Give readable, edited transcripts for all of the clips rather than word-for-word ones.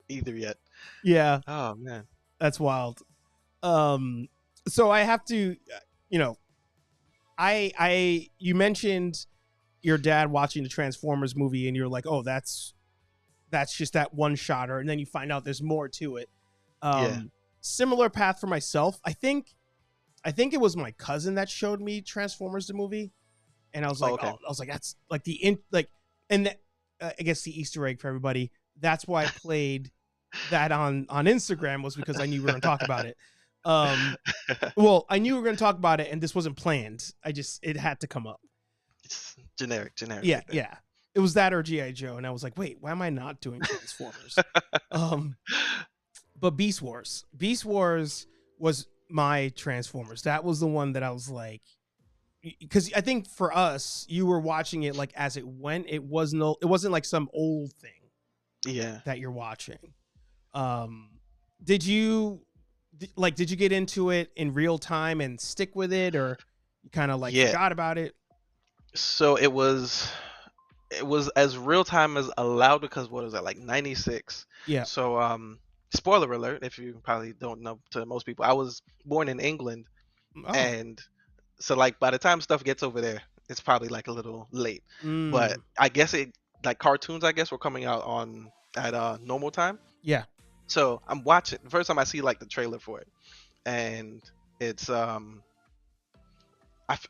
either yet. Yeah, Oh man. that's wild. So I have to, you know, you mentioned your dad watching the Transformers movie, and you're like, oh, that's just that one shotter, and then you find out there's more to it. Yeah. Similar path for myself. I think it was my cousin that showed me Transformers the movie, and I was like, Okay. that's like I guess the Easter egg for everybody. That's why I played that on Instagram, was because I knew we were going to talk about it. Well, I knew we were going to talk about it, and this wasn't planned. It had to come up. It's generic. Yeah, Right there. yeah. It was that or G.I. Joe, and I was like, wait, why am I not doing Transformers? But Beast Wars was my Transformers. That was the one that I was like, because I think for us, you were watching it like as it went. It wasn't like some old thing. Yeah. That you're watching. Did you get into it in real time and stick with it, or you kind of like forgot about it? So it was as real time as allowed, because what was that, like 96? Yeah. So spoiler alert, if you probably don't know, to most people, I was born in England. And so like by the time stuff gets over there, it's probably like a little late. But I guess it, like cartoons, I guess, were coming out at normal time. Yeah. So I'm watching. The first time I see like the trailer for it, and it's I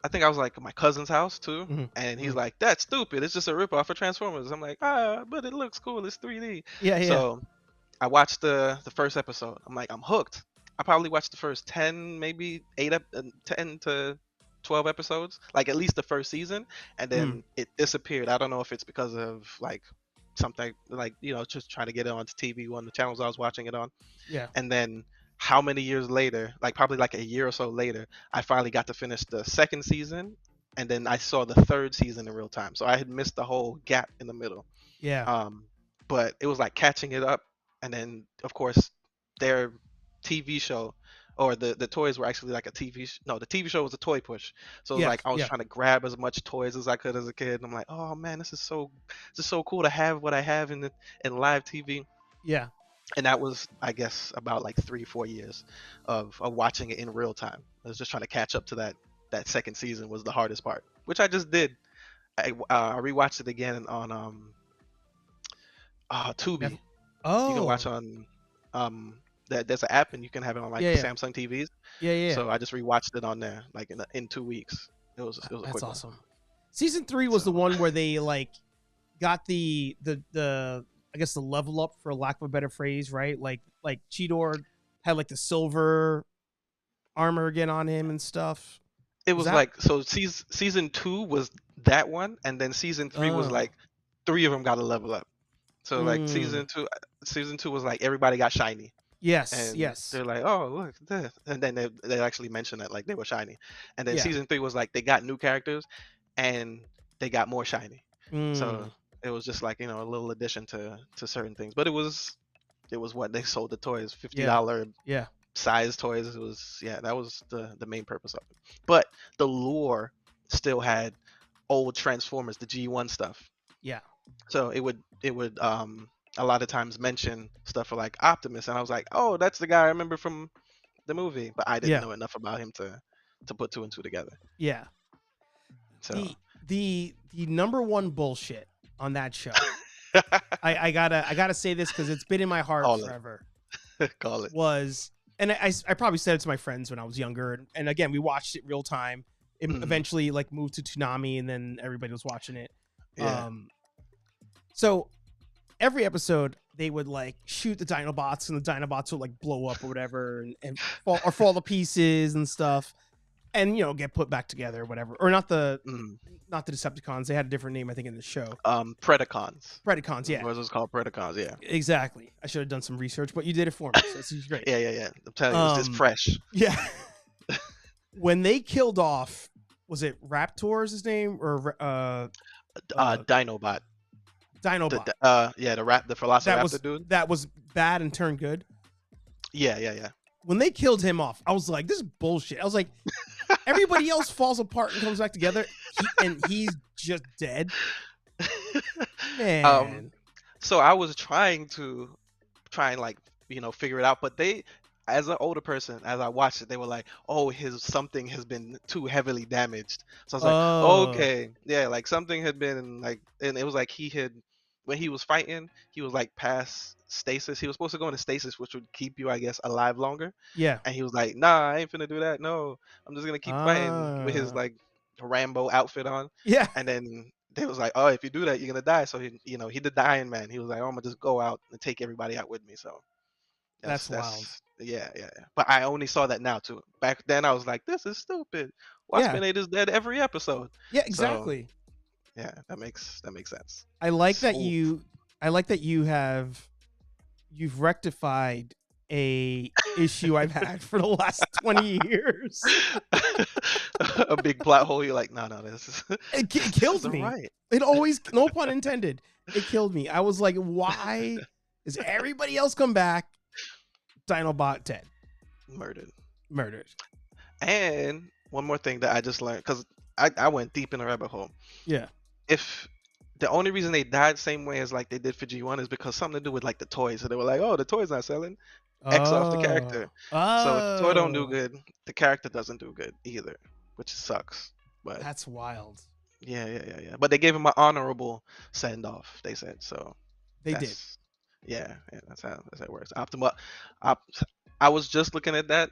think I was like at my cousin's house too, and he's like, "That's stupid. It's just a ripoff of Transformers." I'm like, but it looks cool. It's 3D. Yeah. So I watched the first episode. I'm like, I'm hooked. I probably watched the first 10, maybe 10 to 12 episodes, like at least the first season, and then it disappeared. I don't know if it's because of like something, like, just trying to get it onto TV, one of the channels I was watching it on. Yeah. And then how many years later, like probably like a year or so later, I finally got to finish the second season, and then I saw the third season in real time. So I had missed the whole gap in the middle. Yeah. But it was like catching it up, and then of course their TV show, or the toys were actually like a the TV show was a toy push. So it was like I was trying to grab as much toys as I could as a kid, and I'm like, oh man, this is so cool to have what I have in live TV. Yeah. And that was, I guess, about like 3-4 years of watching it in real time. I was just trying to catch up to that second season was the hardest part, which I just did. I rewatched it again on Tubi. Oh. You can watch on there's an app, and you can have it on like Samsung TVs. Yeah. So I just rewatched it on there like in 2 weeks. It was a That's quick awesome. one. Season 3 was the one where they like got the I guess the level up, for lack of a better phrase, right? Like Cheetor had like the silver armor again on him and stuff. It was like, so season 2 was that one, and then season 3 was like 3 of them got a level up. So like season two was like everybody got shiny. Yes, and yes. They're like, oh, look at this. And then they actually mentioned that like they were shiny. And then season 3 was like they got new characters and they got more shiny. So it was just like, a little addition to certain things. But it was what they sold the toys, $50 size toys. It was, that was the main purpose of it. But the lore still had old Transformers, the G1 stuff. Yeah. So it would a lot of times mention stuff for like Optimus, and I was like, oh, that's the guy I remember from the movie, but I didn't know enough about him to put 2 and 2 together. Yeah. So the number one bullshit on that show, I gotta say this because it's been in my heart forever. Call it. Was, and I probably said it to my friends when I was younger, and again we watched it real time. It eventually like moved to Toonami, and then everybody was watching it. Yeah. So every episode they would like shoot the Dinobots, and the Dinobots would like blow up or whatever, and fall to pieces and stuff, and get put back together or whatever. Or not the Decepticons. They had a different name, I think, in the show. Predacons. Predacons, yeah. What was called Predacons, yeah. Exactly. I should have done some research, but you did it for me, so this is great. Yeah. I'm telling you, it's just fresh. Yeah. When they killed off, was it Raptor's his name, or Dinobot. Dinobot. The Velociraptor dude. That was bad and turned good. Yeah. When they killed him off, I was like, this is bullshit. I was like, everybody else falls apart and comes back together, and he's just dead. Man. So I was trying to try and like figure it out. But they, as an older person, as I watched it, they were like, oh, his something has been too heavily damaged. So I was like, Oh, okay, yeah, like something had been like, and it was like he had, when he was fighting, he was like past stasis. He was supposed to go into stasis, which would keep you, I guess, alive longer. yeah. And he was like, nah, I ain't finna do that. No, I'm just gonna keep fighting with his like Rambo outfit on. Yeah. And then they was like, oh, if you do that, you're gonna die. So he did the Iron Man. He was like, oh, I'm gonna just go out and take everybody out with me. So That's wild. yeah. But I only saw that now too. Back then I was like, this is stupid. Yeah. Watchmen 8 is dead every episode. Yeah, So exactly. yeah, that makes sense. I like that Smooth. you've rectified a issue I've had for the last 20 years. A big plot hole. You're like, no, this is It this kills isn't me. right. It always, no pun intended, it killed me. I was like, why is everybody else come back? Dinobot dead. Murdered. And one more thing that I just learned, because I went deep in the rabbit hole. Yeah. If the only reason they died same way as like they did for G1 is because something to do with like the toys. So they were like, oh, the toy's not selling. X off the character. So if the toy don't do good, the character doesn't do good either, which sucks. But that's wild. Yeah. But they gave him an honorable send off, they said. So they did. Yeah, that's how it works. I was just looking at that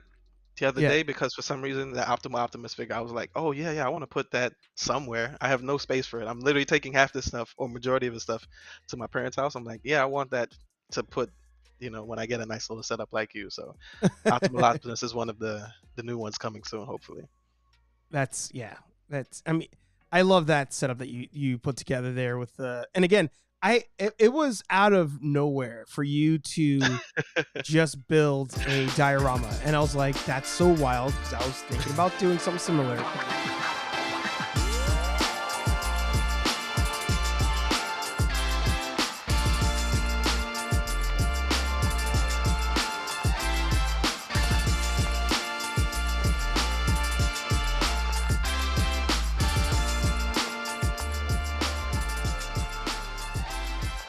the other day because for some reason the Optimus figure, I was like, oh yeah, I want to put that somewhere. I have no space for it. I'm literally taking half this stuff or majority of the stuff to my parents' house. I'm like, yeah, I want that to put, when I get a nice little setup like you. So Optimus is one of the new ones coming soon, hopefully. I mean, I love that setup that you put together there with and again, it was out of nowhere for you to just build a diorama, and I was like, that's so wild, because I was thinking about doing something similar.